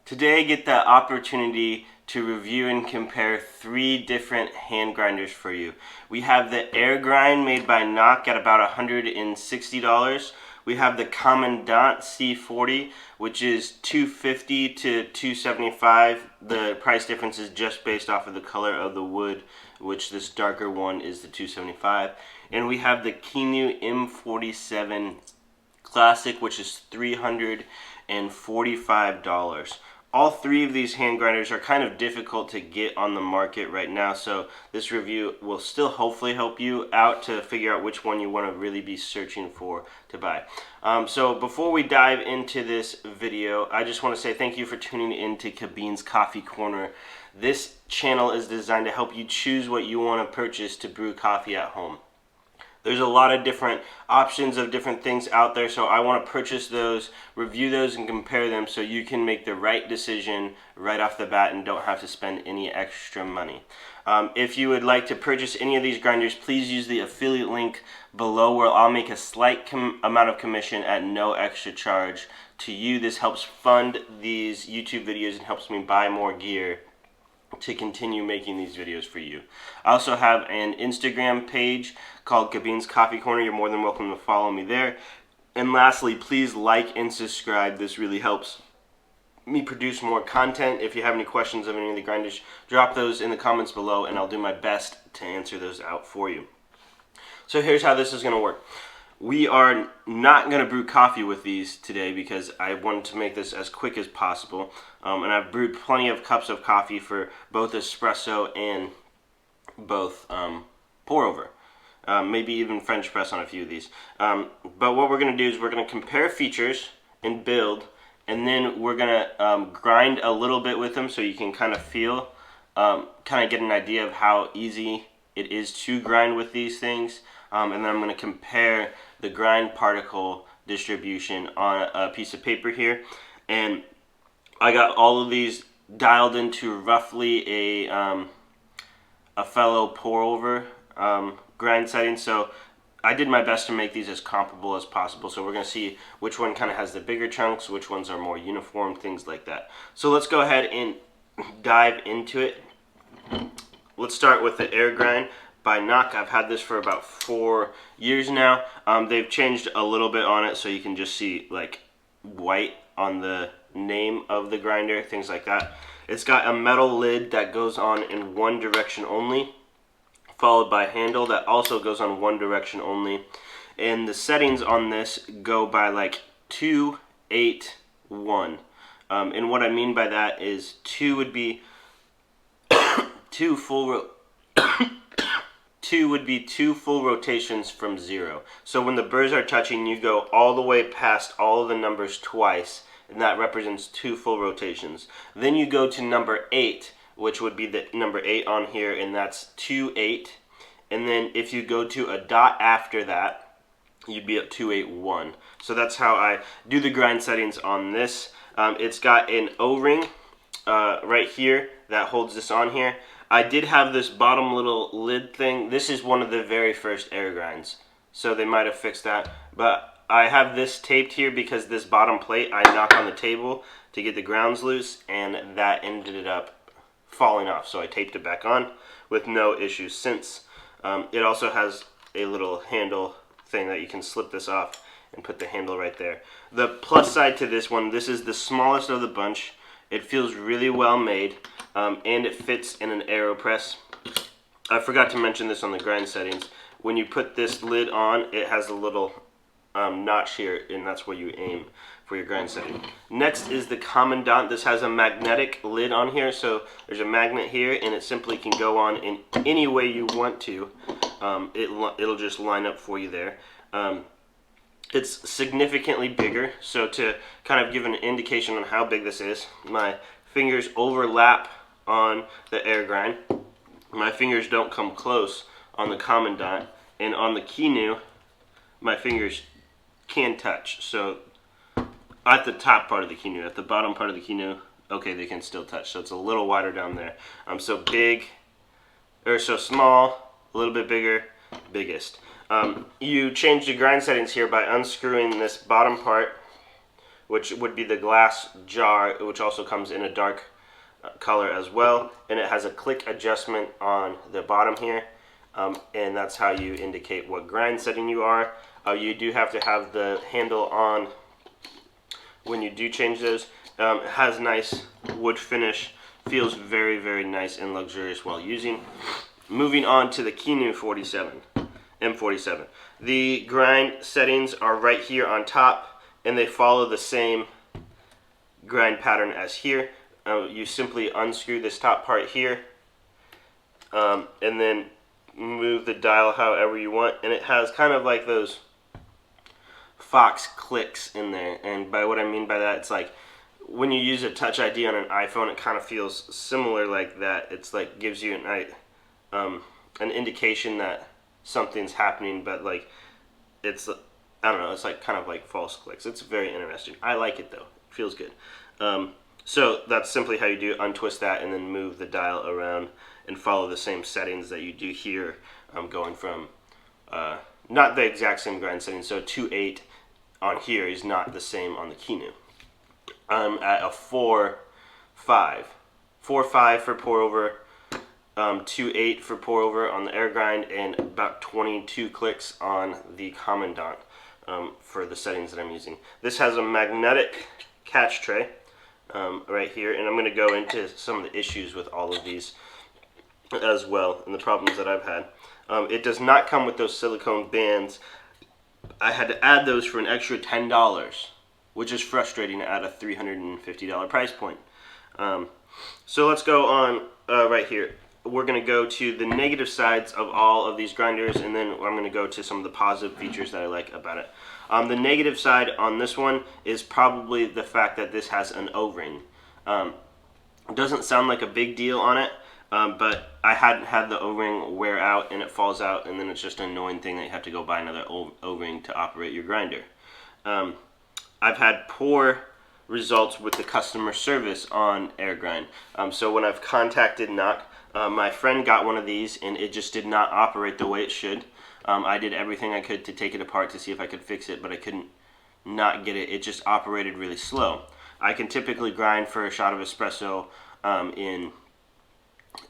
Today I get the opportunity to review and compare 3 different hand grinders for you. We have the Airgrind made by Knock at about $160. We have the Comandante C40, which is $250 to $275. The price difference is just based off of the color of the wood, which this darker one is the $275. And we have the Kinu M47 Classic, which is $345. All 3 of these hand grinders are kind of difficult to get on the market right now, so this review will still hopefully help you out to figure out which one you want to really be searching for to buy. So before we dive into this video, I just want to say thank you for tuning in to Kabin's Coffee Corner. This channel is designed to help you choose what you want to purchase to brew coffee at home. There's a lot of different options of different things out there, so I want to purchase those, review those, and compare them so you can make the right decision right off the bat and don't have to spend any extra money. If you would like to purchase any of these grinders, please use the affiliate link below where I'll make a slight amount of commission at no extra charge to you. This helps fund these YouTube videos and helps me buy more gear to continue making these videos for you. I also have an Instagram page called Kabin's Coffee Corner. You're more than welcome to follow me there. And lastly, please like and subscribe. This really helps me produce more content. If you have any questions of any of the grinders, drop those in the comments below and I'll do my best to answer those out for you. So here's how this is going to work. We are not going to brew coffee with these today because I wanted to make this as quick as possible. And I've brewed plenty of cups of coffee for both espresso and both pour over. Maybe even French press on a few of these. But what we're going to do is we're going to compare features and build, and then we're going to grind a little bit with them so you can kind of feel, kind of get an idea of how easy it is to grind with these things. And then I'm going to compare the grind particle distribution on a piece of paper here. And I got all of these dialed into roughly a fellow pour over grind setting. So I did my best to make these as comparable as possible. So we're going to see which one kind of has the bigger chunks, which ones are more uniform, things like that. So let's go ahead and dive into it. Let's start with the Airgrind by Knock. I've had this for about 4 years now. They've changed a little bit on it so you can just see like white on the name of the grinder, things like that. It's got a metal lid that goes on in one direction only, followed by a handle that also goes on one direction only. And the settings on this go by like 2, 8, 1. And what I mean by that is 2 would be 2 full 2 would be 2 full rotations from 0. So when the burrs are touching, you go all the way past all of the numbers twice, and that represents 2 full rotations. Then you go to number 8, which would be the number 8 on here, and that's 2, 8. And then if you go to a dot after that, you'd be at 2, 8, 1. So that's how I do the grind settings on this. It's got an O-ring right here that holds this on here. I did have this bottom little lid thing. This is one of the very first Airgrinds, so they might have fixed that. But I have this taped here because this bottom plate I knock on the table to get the grounds loose, and that ended up falling off. So I taped it back on with no issues since. It also has a little handle thing that you can slip this off and put the handle right there. The plus side to this one, this is the smallest of the bunch. It feels really well made, and it fits in an AeroPress. I forgot to mention this on the grind settings. When you put this lid on, it has a little notch here, and that's where you aim for your grind setting. Next is the Commandant. This has a magnetic lid on here, so there's a magnet here, and it simply can go on in any way you want to. It'll just line up for you there. It's significantly bigger, so to kind of give an indication on how big this is, my fingers overlap on the Airgrind. My fingers don't come close on the Commandant, and on the Kinu, my fingers can touch. So at the top part of the Kinu, at the bottom part of the Kinu, okay, they can still touch. So it's a little wider down there. So big, or so small, a little bit bigger, biggest. You change the grind settings here by unscrewing this bottom part which would be the glass jar, which also comes in a dark color as well, and it has a click adjustment on the bottom here, and that's how you indicate what grind setting you are. You do have to have the handle on when you do change those. It has nice wood finish, feels very, very nice and luxurious while using. Moving on to the Kinu M47. The grind settings are right here on top, and they follow the same grind pattern as here. You simply unscrew this top part here, and then move the dial however you want, and it has kind of like those Fox clicks in there. And by what I mean by that, it's like when you use a Touch ID on an iPhone, it kind of feels similar like that. It's like gives you an indication that something's happening, but like it's, I don't know, it's like kind of like false clicks. It's very interesting. I like it though. It feels good. So that's simply how you do it. Untwist that and then move the dial around and follow the same settings that you do here. Going from not the exact same grind setting. So 2.8 on here is not the same on the Kinu. I'm at a 4.5. 4.5 for pour over, 2.8 for pour over on the Airgrind, and about 22 clicks on the Commandant for the settings that I'm using. This has a magnetic catch tray right here, and I'm going to go into some of the issues with all of these as well and the problems that I've had. It does not come with those silicone bands. I had to add those for an extra $10, which is frustrating at a $350 price point. So let's go on right here. We're going to go to the negative sides of all of these grinders, and then I'm going to go to some of the positive features that I like about it. The negative side on this one is probably the fact that this has an O-ring. It doesn't sound like a big deal on it, but I hadn't had the O-ring wear out and it falls out, and then it's just an annoying thing that you have to go buy another O-ring to operate your grinder. I've had poor results with the customer service on Airgrind. So when I've contacted NOC, my friend got one of these and it just did not operate the way it should. I did everything I could to take it apart to see if I could fix it, but I couldn't not get it. It just operated really slow. I can typically grind for a shot of espresso in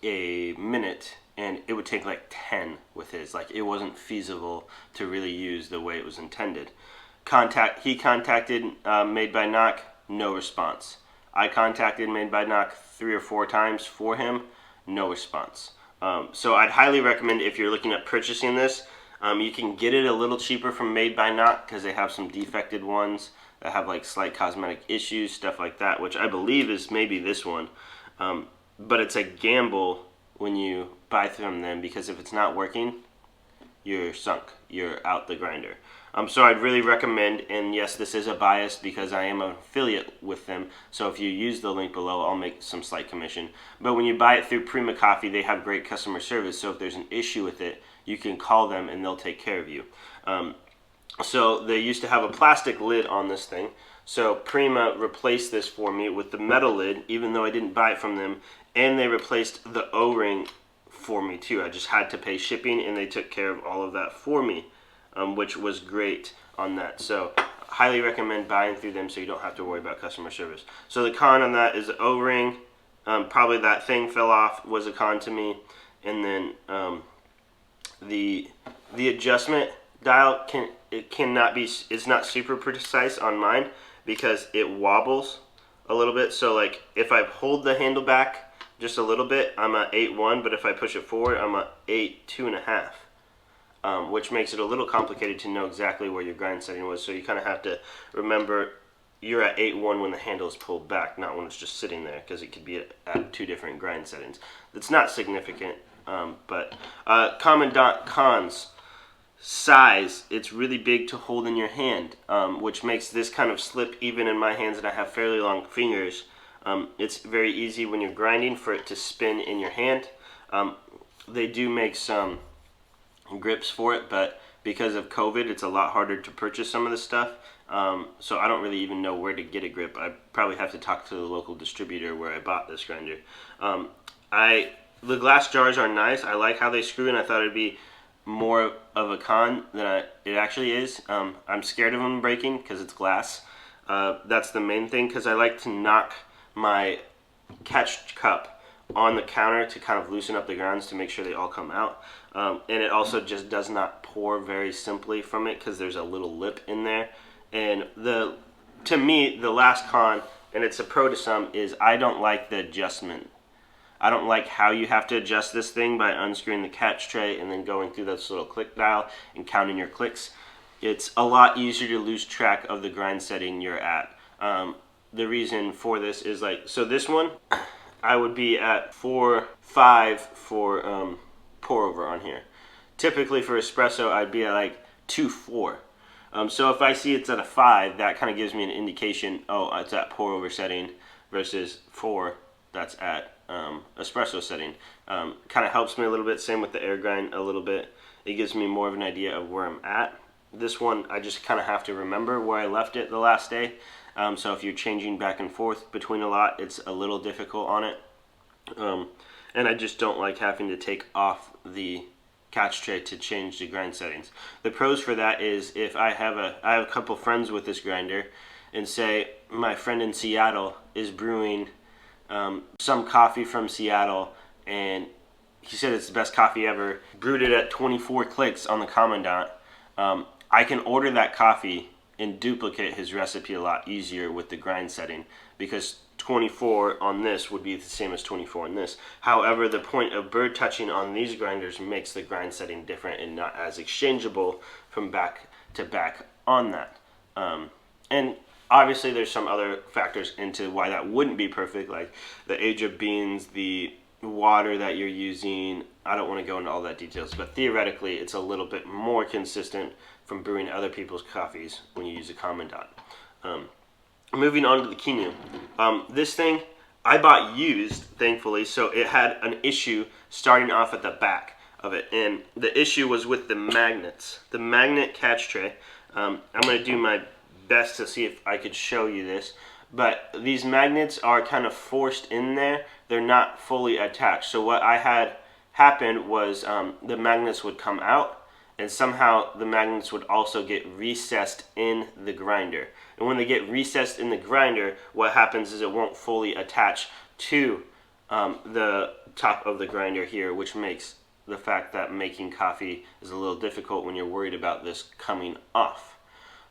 a minute, and it would take like 10 with his. Like, it wasn't feasible to really use the way it was intended. He contacted Made by NOC, no response. I contacted Made by NOC 3 or 4 times for him, no response. So I'd highly recommend, if you're looking at purchasing this, you can get it a little cheaper from Made by NOC because they have some defected ones that have like slight cosmetic issues, stuff like that, which I believe is maybe this one. But it's a gamble when you buy from them, because if it's not working, you're sunk. You're out the grinder. So I'd really recommend, and yes, this is a bias because I am an affiliate with them, so if you use the link below, I'll make some slight commission. But when you buy it through Prima Coffee, they have great customer service, so if there's an issue with it, you can call them and they'll take care of you. So they used to have a plastic lid on this thing, so Prima replaced this for me with the metal lid, even though I didn't buy it from them, and they replaced the O-ring for me too. I just had to pay shipping, and they took care of all of that for me, which was great on that. So highly recommend buying through them so you don't have to worry about customer service. So the con on that is the O-ring. Probably that thing fell off was a con to me, and then the adjustment dial it's not super precise on mine because it wobbles a little bit. So like if I hold the handle back just a little bit, I'm at 8.1, but if I push it forward, I'm at 8.2.5, which makes it a little complicated to know exactly where your grind setting was. So you kind of have to remember you're at 8.1 when the handle is pulled back, not when it's just sitting there, because it could be at 2 different grind settings. It's not significant, but Commandant cons. Size, it's really big to hold in your hand, which makes this kind of slip even in my hands, and I have fairly long fingers. It's very easy when you're grinding for it to spin in your hand. They do make some grips for it, but because of COVID, it's a lot harder to purchase some of this stuff. So I don't really even know where to get a grip. I probably have to talk to the local distributor where I bought this grinder. The glass jars are nice. I like how they screw, and I thought it'd be more of a con than it actually is. I'm scared of them breaking because it's glass, That's the main thing, because I like to knock my catch cup on the counter to kind of loosen up the grounds to make sure they all come out. And it also just does not pour very simply from it because there's a little lip in there. And to me, the last con, and it's a pro to some, is I don't like the adjustment. I don't like how you have to adjust this thing by unscrewing the catch tray and then going through this little click dial and counting your clicks. It's a lot easier to lose track of the grind setting you're at. The reason for this is so this one, I would be at 4.5 for pour over on here. Typically for espresso, I'd be at 2.4. So if I see it's at a 5, that kind of gives me an indication, oh, it's at pour over setting, versus 4, that's at espresso setting. Kind of helps me a little bit. Same with the Airgrind a little bit. It gives me more of an idea of where I'm at. This one, I just kind of have to remember where I left it the last day. So if you're changing back and forth between a lot, it's a little difficult on it. And I just don't like having to take off the catch tray to change the grind settings. The pros for that is if I have a couple friends with this grinder, and say my friend in Seattle is brewing some coffee from Seattle, and he said it's the best coffee ever, brewed it at 24 clicks on the Commandant. I can order that coffee and duplicate his recipe a lot easier with the grind setting, because 24 on this would be the same as 24 on this. However, the point of bird touching on these grinders makes the grind setting different and not as exchangeable from back to back on that. And obviously there's some other factors into why that wouldn't be perfect, like the age of beans, the water that you're using. I don't want to go into all that details, but theoretically it's a little bit more consistent from brewing other people's coffees when you use a Commandant. Moving on to the Kinu. This thing I bought used, thankfully, so it had an issue starting off at the back of it, and the issue was with the magnets. The magnet catch tray. I'm going to do my best to see if I could show you this, but these magnets are kind of forced in there. They're not fully attached. So what I had happen was the magnets would come out, and somehow the magnets would also get recessed in the grinder. And when they get recessed in the grinder, what happens is it won't fully attach to the top of the grinder here, which makes the fact that making coffee is a little difficult when you're worried about this coming off.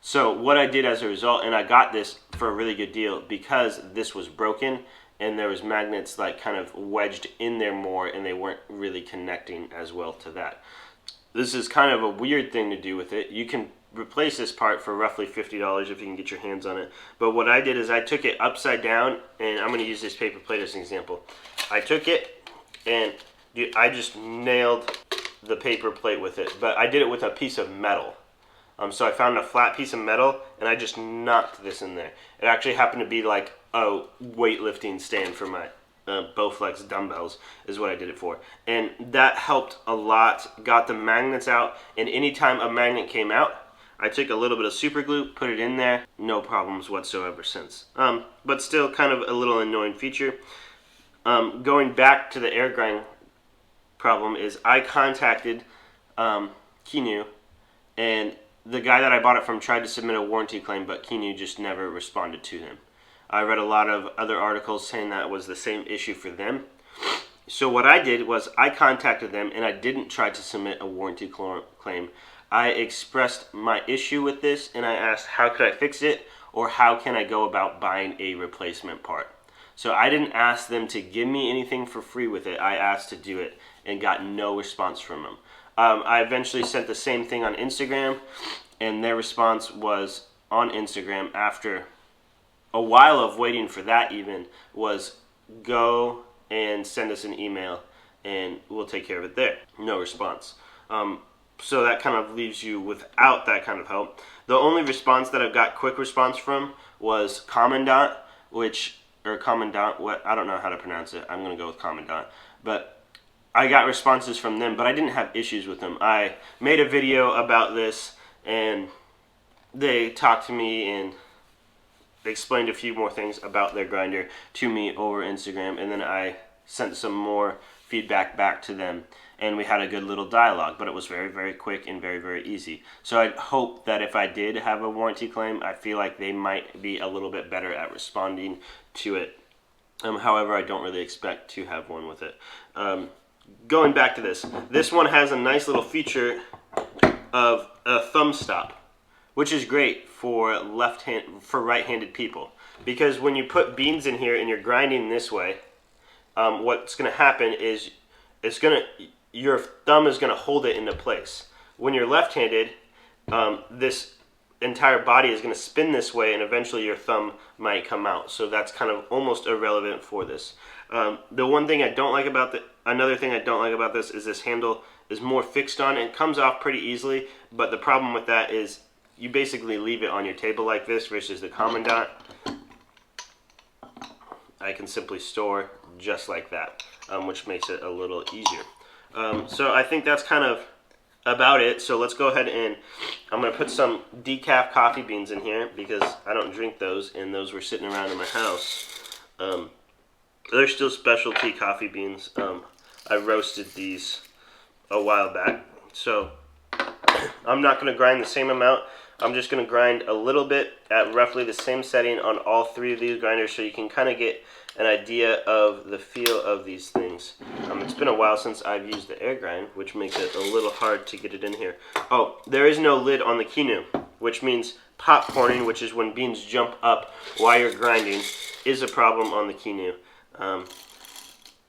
So what I did as a result, and I got this for a really good deal because this was broken and there was magnets kind of wedged in there more, and they weren't really connecting as well to that. This is kind of a weird thing to do with it. You can replace this part for roughly $50 if you can get your hands on it. But what I did is I took it upside down, and I'm going to use this paper plate as an example. I took it and I just nailed the paper plate with it, but I did it with a piece of metal. So I found a flat piece of metal and I just knocked this in there. It actually happened to be like a weightlifting stand for my Bowflex dumbbells is what I did it for. And that helped a lot, got the magnets out, and anytime a magnet came out, I took a little bit of super glue, put it in there, no problems whatsoever since. But still kind of a little annoying feature. Going back to the Airgrind problem is I contacted Kinu, and the guy that I bought it from tried to submit a warranty claim, but Kinu just never responded to him. I read a lot of other articles saying that was the same issue for them. So what I did was I contacted them, and I didn't try to submit a warranty claim. I expressed my issue with this, and I asked how could I fix it, or how can I go about buying a replacement part. So I didn't ask them to give me anything for free with it. I asked to do it and got no response from them. I eventually sent the same thing on Instagram, and their response was on Instagram after a while of waiting for that even was go and send us an email and we'll take care of it there. No response. So that kind of leaves you without that kind of help. The only response that I've got quick response from was Commandant, I don't know how to pronounce it. I'm going to go with Commandant. But I got responses from them, but I didn't have issues with them. I made a video about this, and they talked to me and explained a few more things about their grinder to me over Instagram, and then I sent some more feedback back to them, and we had a good little dialogue, but it was very, very quick and very, very easy. So I hope that if I did have a warranty claim, I feel like they might be a little bit better at responding to it. However, I don't really expect to have one with it. Going back to this one has a nice little feature of a thumb stop, which is great for right-handed people, because when you put beans in here and you're grinding this way, what's going to happen is your thumb is going to hold it into place. When you're left-handed, this entire body is going to spin this way, and eventually your thumb might come out. So that's kind of almost irrelevant for this. Another thing I don't like about this is this handle is more fixed on and comes off pretty easily. But the problem with that is you basically leave it on your table like this versus the Commandant. I can simply store just like that, which makes it a little easier. So I think that's kind of about it. So let's go ahead and I'm going to put some decaf coffee beans in here because I don't drink those, and those were sitting around in my house. They're still specialty coffee beans. I roasted these a while back, so I'm not going to grind the same amount. I'm just going to grind a little bit at roughly the same setting on all three of these grinders, so you can kind of get an idea of the feel of these things. It's been a while since I've used the Airgrind, which makes it a little hard to get it in here. Oh, there is no lid on the Kinu, which means popcorning, which is when beans jump up while you're grinding, is a problem on the Kinu.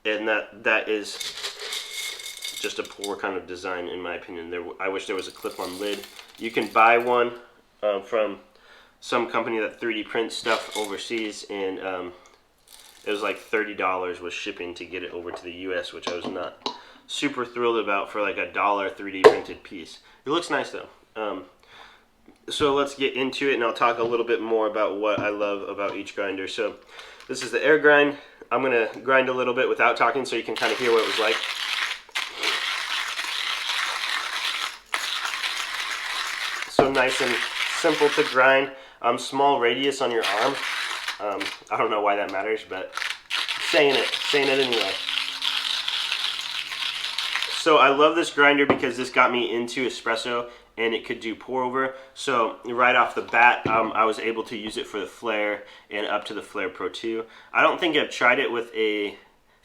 And that is just a poor kind of design, in my opinion. I wish there was a clip-on lid. You can buy one from some company that 3D prints stuff overseas, and it was like $30 with shipping to get it over to the US, which I was not super thrilled about for like $1 3D printed piece. It looks nice though. So let's get into it, and I'll talk a little bit more about what I love about each grinder. So this is the Airgrind. I'm going to grind a little bit without talking so you can kind of hear what it was like. So nice and simple to grind. Small radius on your arm. I don't know why that matters, but saying it anyway. So I love this grinder because this got me into espresso, and it could do pour over. So right off the bat, I was able to use it for the Flare and up to the Flare Pro 2. I don't think I've tried it with a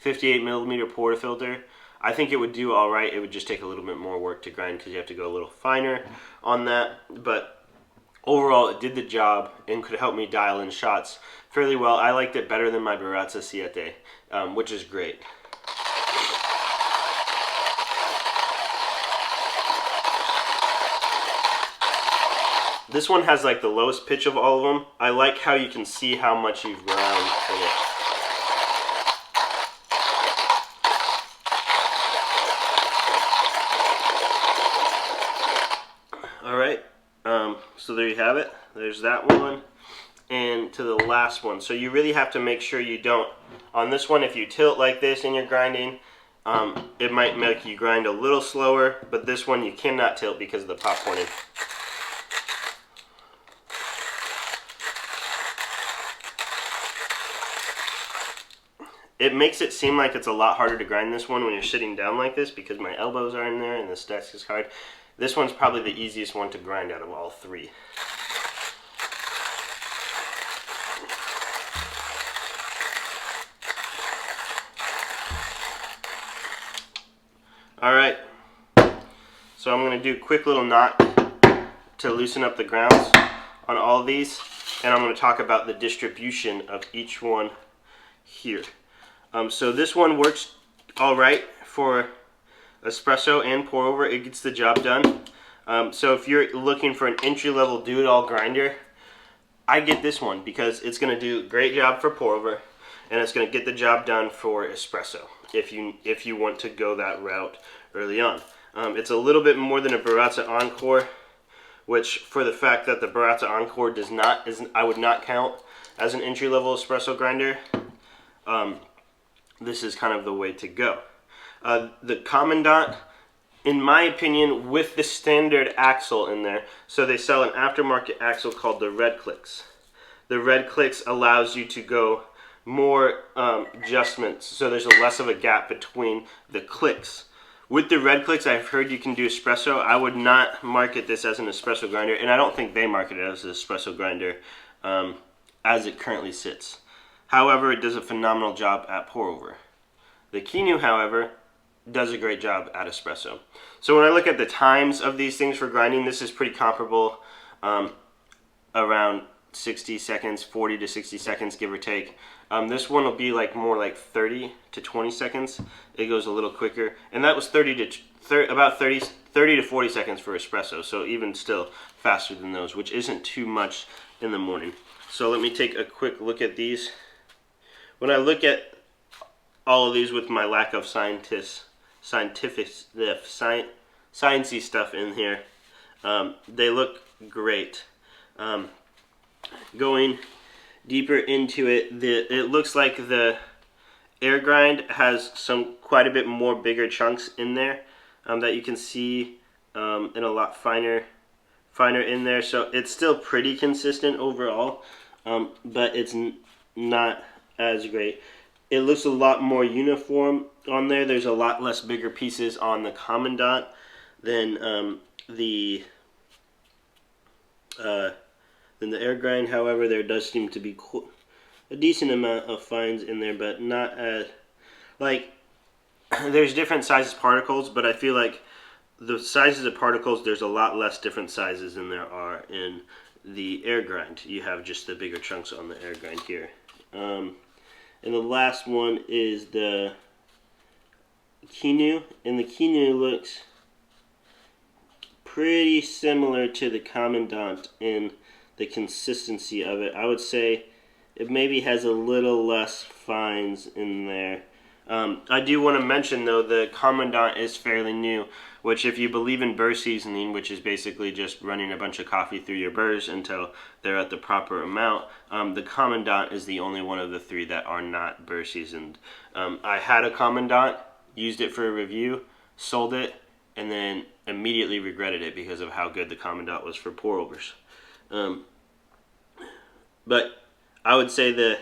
58mm portafilter. I think it would do all right. It would just take a little bit more work to grind because you have to go a little finer on that. But overall, it did the job and could help me dial in shots fairly well. I liked it better than my Baratza C40, which is great. This one has like the lowest pitch of all of them. I like how you can see how much you've ground in it. Alright, so there you have it. There's that one. And to the last one. So you really have to make sure you don't, on this one, if you tilt like this and you're grinding, it might make you grind a little slower, but this one you cannot tilt because of the popcorning. It makes it seem like it's a lot harder to grind this one when you're sitting down like this because my elbows are in there and this desk is hard. This one's probably the easiest one to grind out of all three. Alright, so I'm going to do a quick little knot to loosen up the grounds on all of these, and I'm going to talk about the distribution of each one here. So this one works alright for espresso and pour over. It gets the job done. So if you're looking for an entry-level do-it-all grinder, I get this one because it's going to do a great job for pour over, and it's going to get the job done for espresso if you want to go that route early on. It's a little bit more than a Baratza Encore, which for the fact that the Baratza Encore I would not count as an entry-level espresso grinder. This is kind of the way to go. The Commandant, in my opinion, with the standard axle in there, so they sell an aftermarket axle called the Red Clicks. The Red Clicks allows you to go more adjustments, so there's a less of a gap between the clicks. With the red clicks, I've heard you can do espresso. I would not market this as an espresso grinder, and I don't think they market it as an espresso grinder as it currently sits. However, it does a phenomenal job at pour over. The Kinu, however, does a great job at espresso. So when I look at the times of these things for grinding, this is pretty comparable, around 60 seconds, 40 to 60 seconds, give or take. This one will be like more like 30 to 20 seconds. It goes a little quicker, and that was about 30 to 40 seconds for espresso, so even still faster than those, which isn't too much in the morning. So let me take a quick look at these. When I look at all of these with my lack of sciencey stuff in here, they look great. Going deeper into it, it looks like the Airgrind has quite a bit more bigger chunks in there that you can see, and a lot finer in there. So it's still pretty consistent overall, but it's not as great. It looks a lot more uniform on there. There's a lot less bigger pieces on the Commandant than the Airgrind. However, there does seem to be a decent amount of fines in there, but not as, like, there's different sizes particles, but I feel like the sizes of particles, there's a lot less different sizes than there are in the Airgrind. You have just the bigger chunks on the Airgrind here. And the last one is the Kinu, and the Kinu looks pretty similar to the Commandant in the consistency of it. I would say it maybe has a little less fines in there. I do want to mention, though, the Commandant is fairly new, which, if you believe in burr seasoning, which is basically just running a bunch of coffee through your burrs until they're at the proper amount, the Commandant is the only one of the three that are not burr seasoned. I had a Commandant, used it for a review, sold it, and then immediately regretted it because of how good the Commandant was for pour overs. But I would say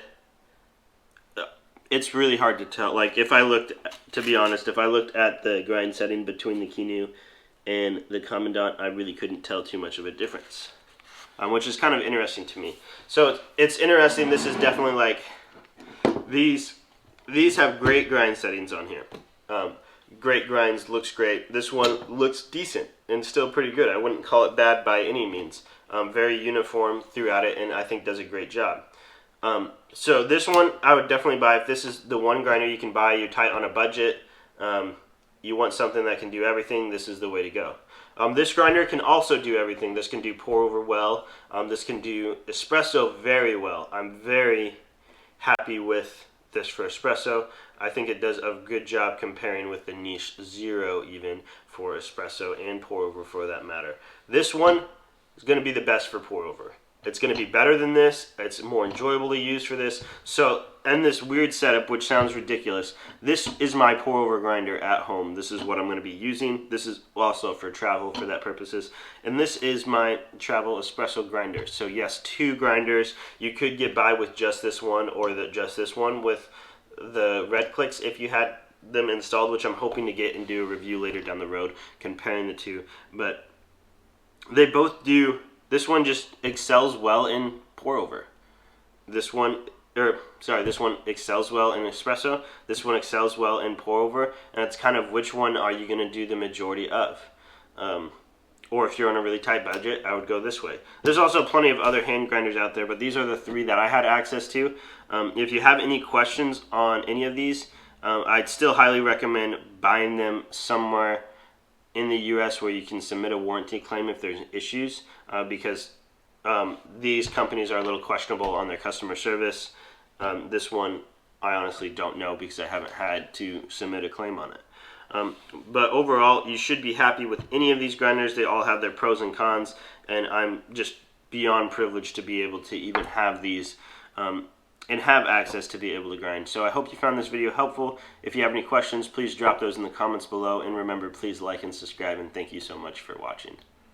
it's really hard to tell. Like, to be honest, if I looked at the grind setting between the Kinu and the Commandant, I really couldn't tell too much of a difference, which is kind of interesting to me. So it's interesting. This is definitely like, these have great grind settings on here. Great grinds, looks great. This one looks decent and still pretty good. I wouldn't call it bad by any means. Very uniform throughout it, and I think does a great job. So this one I would definitely buy. If this is the one grinder you can buy, you're tight on a budget, you want something that can do everything, this is the way to go. This grinder can also do everything. This can do pour over well. This can do espresso very well. I'm very happy with this for espresso. I think it does a good job comparing with the Niche Zero even for espresso, and pour over for that matter. This one is going to be the best for pour over. It's going to be better than this. It's more enjoyable to use for this. So, and this weird setup, which sounds ridiculous, this is my pour over grinder at home. This is what I'm going to be using. This is also for travel for that purposes. And this is my travel espresso grinder. So yes, two grinders. You could get by with just this one, or just this one with the red clicks if you had them installed, which I'm hoping to get and do a review later down the road comparing the two. But they both do. This one just excels well in pour over. This one excels well in espresso. This one excels well in pour over, and it's kind of which one are you going to do the majority of. Or if you're on a really tight budget, I would go this way. There's also plenty of other hand grinders out there, but these are the three that I had access to. If you have any questions on any of these, I'd still highly recommend buying them somewhere in the US where you can submit a warranty claim if there's issues, because these companies are a little questionable on their customer service. This one I honestly don't know because I haven't had to submit a claim on it. But overall, you should be happy with any of these grinders. They all have their pros and cons, and I'm just beyond privileged to be able to even have these and have access to be able to grind. So I hope you found this video helpful. If you have any questions, please drop those in the comments below, and remember, please like and subscribe, and thank you so much for watching.